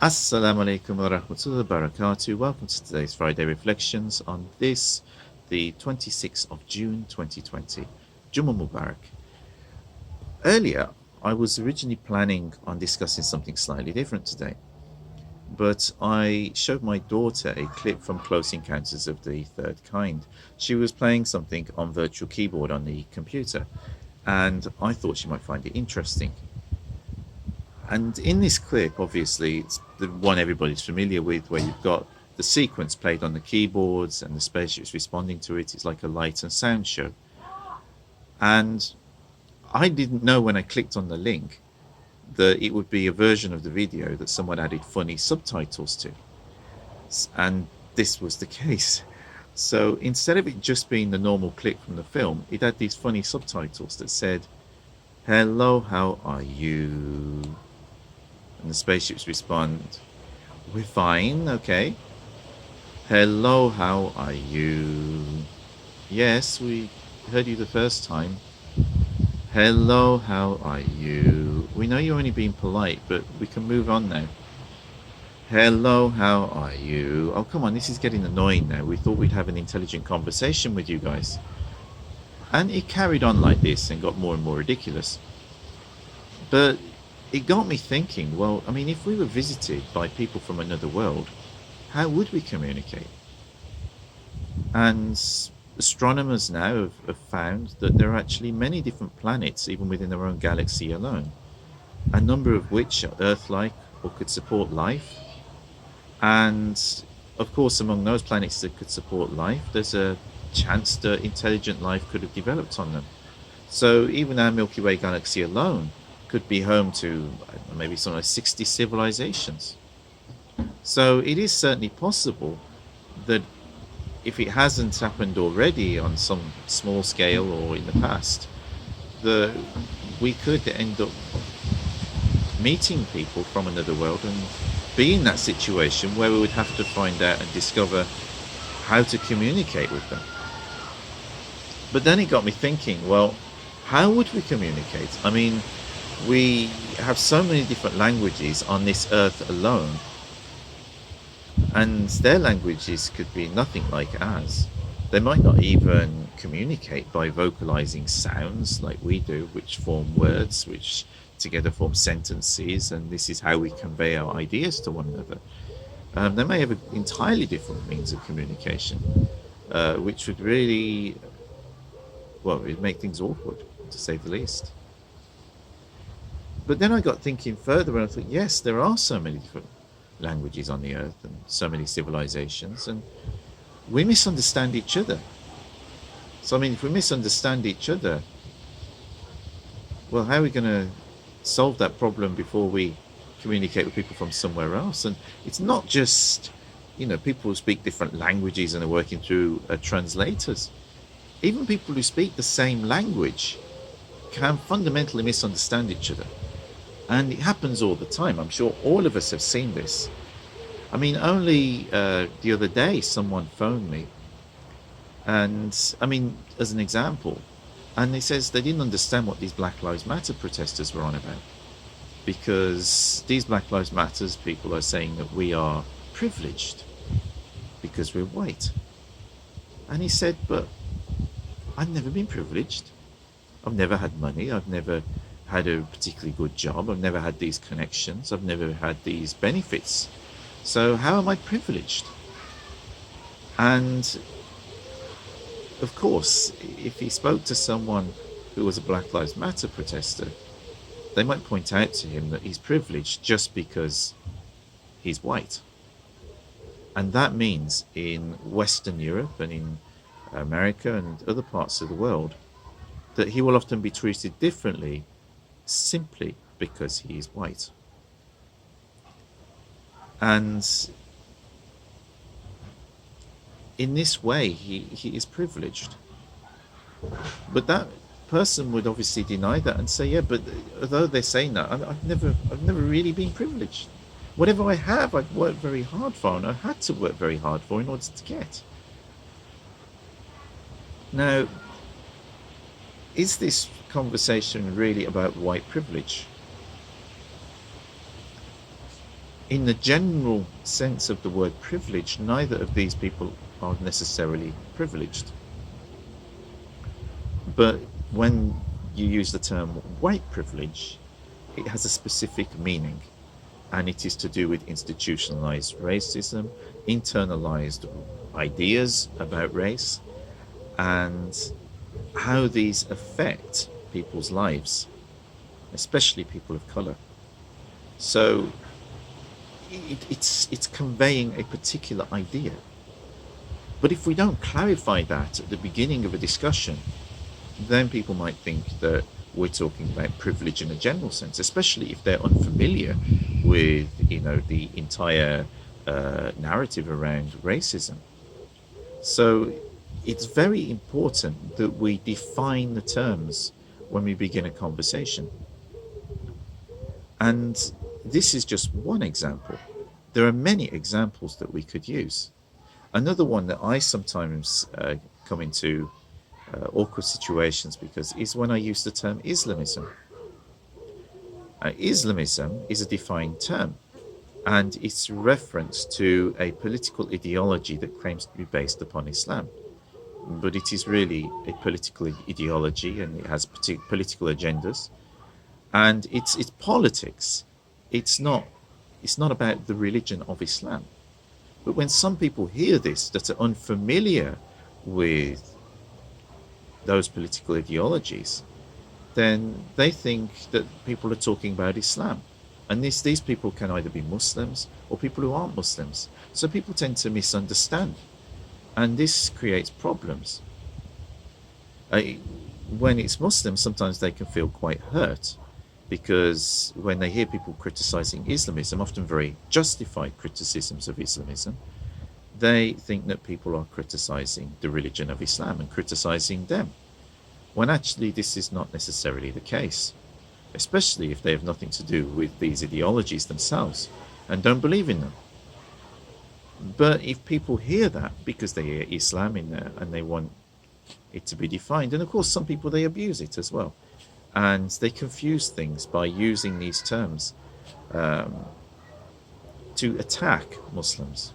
Assalamu alaikum wa rahmatullahi wa barakatuh. Welcome to today's Friday Reflections on this, the 26th of June 2020. Jummah Mubarak. Earlier, I was originally planning on discussing something slightly different today, but I showed my daughter a clip from Close Encounters of the Third Kind. She was playing something on virtual keyboard on the computer, and I thought she might find it interesting. And in this clip, obviously, it's the one everybody's familiar with, where you've got the sequence played on the keyboards and the spaceships responding to it. It's like a light and sound show. And I didn't know when I clicked on the link that it would be a version of the video that someone added funny subtitles to. And this was the case. So instead of it just being the normal clip from the film, it had these funny subtitles that said, "Hello, how are you?" And the spaceships respond, "We're fine, okay." "Hello, how are you?" "Yes, we heard you the first time." "Hello, how are you?" "We know you're only being polite, but we can move on now." "Hello, how are you?" "Oh, come on, this is getting annoying now. We thought we'd have an intelligent conversation with you guys." And it carried on like this and got more and more ridiculous. But it got me thinking, well, I mean, if we were visited by people from another world, how would we communicate? And astronomers now have found that there are actually many different planets, even within our own galaxy alone, a number of which are Earth-like or could support life. And of course, among those planets that could support life, there's a chance that intelligent life could have developed on them. So even our Milky Way galaxy alone could be home to maybe something like 60 civilizations. So it is certainly possible that if it hasn't happened already on some small scale or in the past, that we could end up meeting people from another world and be in that situation where we would have to find out and discover how to communicate with them. But then it got me thinking, well, how would we communicate? I mean, we have so many different languages on this earth alone, and their languages could be nothing like ours. They might not even communicate by vocalizing sounds like we do, which form words, which together form sentences, and this is how we convey our ideas to one another. They may have an entirely different means of communication, which would really, well, it'd make things awkward, to say the least. But then I got thinking further, and I thought, yes, there are so many different languages on the earth and so many civilizations, and we misunderstand each other. So, I mean, if we misunderstand each other, well, how are we going to solve that problem before we communicate with people from somewhere else? And it's not just, people who speak different languages and are working through translators. Even people who speak the same language can fundamentally misunderstand each other. And it happens all the time. I'm sure all of us have seen this. I mean, only the other day, someone phoned me. And, I mean, as an example, and they says they didn't understand what these Black Lives Matter protesters were on about. Because these Black Lives Matters people are saying that we are privileged because we're white. And he said, but I've never been privileged. I've never had money. I've never had a particularly good job. I've never had these connections. I've never had these benefits. So how am I privileged? And of course, if he spoke to someone who was a Black Lives Matter protester, they might point out to him that he's privileged just because he's white. And that means in Western Europe and in America and other parts of the world, that he will often be treated differently simply because he is white. And in this way, he is privileged. But that person would obviously deny that and say, yeah, but although they're saying that, I've never really been privileged. Whatever I have, I've worked very hard for, and I've had to work very hard for in order to get. Now, is this conversation really about white privilege? in the general sense of the word privilege, neither of these people are necessarily privileged. But when you use the term white privilege, it has a specific meaning, and it is to do with institutionalized racism, internalized ideas about race, and how these affect people's lives, especially people of color. So it's conveying a particular idea. But if we don't clarify that at the beginning of a discussion, then people might think that we're talking about privilege in a general sense, especially if they're unfamiliar with, the entire narrative around racism. So it's very important that we define the terms when we begin a conversation. And this is just one example. There are many examples that we could use. Another one that I sometimes come into awkward situations because is when I use the term Islamism. Islamism is a defined term, and it's reference to a political ideology that claims to be based upon Islam. But it is really a political ideology, and it has political agendas, and it's politics. It's not about the religion of Islam. But when some people hear this that are unfamiliar with those political ideologies, then they think that people are talking about Islam. And these people can either be Muslims or people who aren't Muslims. So people tend to misunderstand. And this creates problems. When it's Muslims, sometimes they can feel quite hurt, because when they hear people criticizing Islamism, often very justified criticisms of Islamism, they think that people are criticizing the religion of Islam and criticizing them, when actually this is not necessarily the case, especially if they have nothing to do with these ideologies themselves and don't believe in them. But if people hear that because they hear Islam in there and they want it to be defined, and of course some people, they abuse it as well, and they confuse things by using these terms to attack Muslims,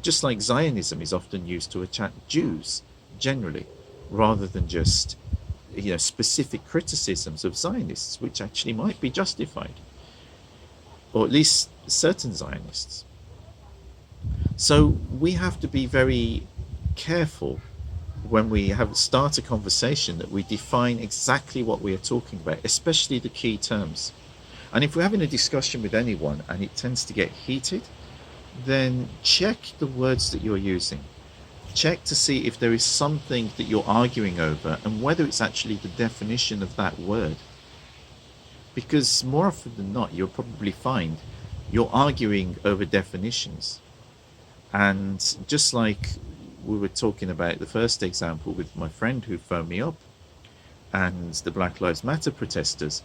just like Zionism is often used to attack Jews generally, rather than just specific criticisms of Zionists, which actually might be justified, or at least certain Zionists. So we have to be very careful when we start a conversation that we define exactly what we are talking about, especially the key terms. And if we're having a discussion with anyone and it tends to get heated, then check the words that you're using. Check to see if there is something that you're arguing over and whether it's actually the definition of that word. Because more often than not, you'll probably find you're arguing over definitions. And just like we were talking about the first example with my friend who phoned me up and the Black Lives Matter protesters,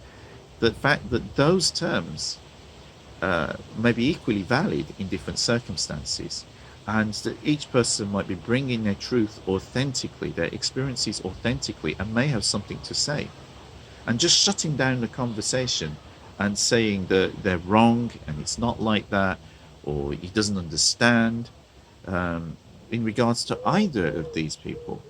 the fact that those terms may be equally valid in different circumstances, and that each person might be bringing their truth authentically, their experiences authentically, and may have something to say. And just shutting down the conversation and saying that they're wrong and it's not like that, or he doesn't understand, in regards to either of these people,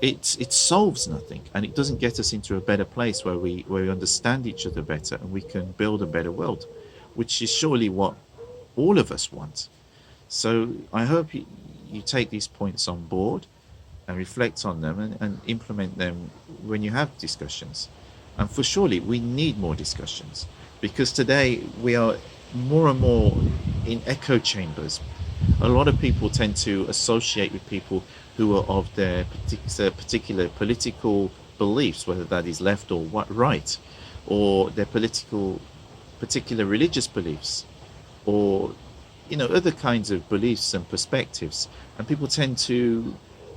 it solves nothing, and it doesn't get us into a better place where we understand each other better and we can build a better world, which is surely what all of us want. So I hope you take these points on board and reflect on them and implement them when you have discussions. And for surely we need more discussions, because today we are more and more in echo chambers. A lot of people tend to associate with people who are of their particular political beliefs, whether that is left or right, or their particular religious beliefs, or other kinds of beliefs and perspectives. And people tend to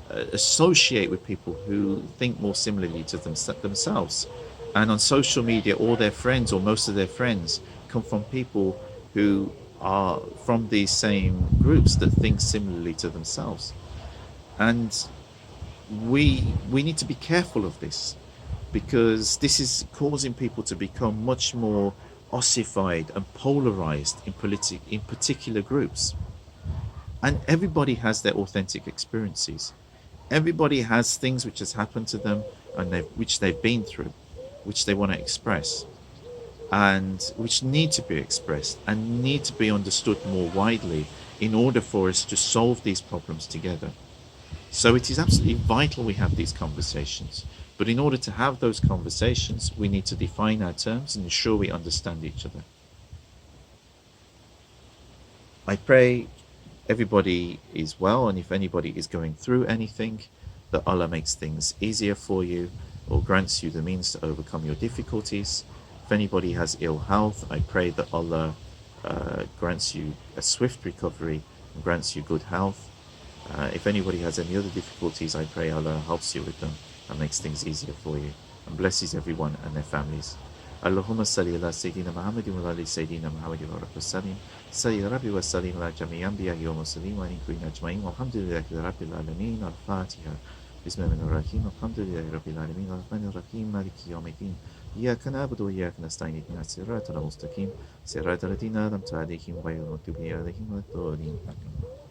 associate with people who think more similarly to themselves. And on social media, all their friends, or most of their friends, come from people who are from these same groups that think similarly to themselves. And we need to be careful of this, because this is causing people to become much more ossified and polarized in particular groups. And everybody has their authentic experiences. Everybody has things which has happened to them and which they've been through, which they want to express, and which need to be expressed and need to be understood more widely in order for us to solve these problems together. So it is absolutely vital we have these conversations. But in order to have those conversations, we need to define our terms and ensure we understand each other. I pray everybody is well, and if anybody is going through anything, that Allah makes things easier for you or grants you the means to overcome your difficulties. If anybody has ill health, I pray that Allah grants you a swift recovery and grants you good health. If anybody has any other difficulties, I pray Allah helps you with them and makes things easier for you and blesses everyone and their families. Allahumma salli ala Sayyidina Muhammadin wa ali Sayyidina Muhammadin wa rabbi salim. Sayyid Rabbi wa salim ala jami'i anbiya'i wa mursalin wa alaykum ajma'in walhamdulillahi rabbil alamin. Al-Fatiha. Bismillahirrahmanirrahim. Alhamdulillahi rabbil alamin. Ar-Rahmanir Rahim. Maliki yawmiddin. إياك نعبد وإياك نستعين اهدنا الصراط المستقيم صراط الذين أنعمت عليهم غير المغضوب عليهم ولا الضالين آمين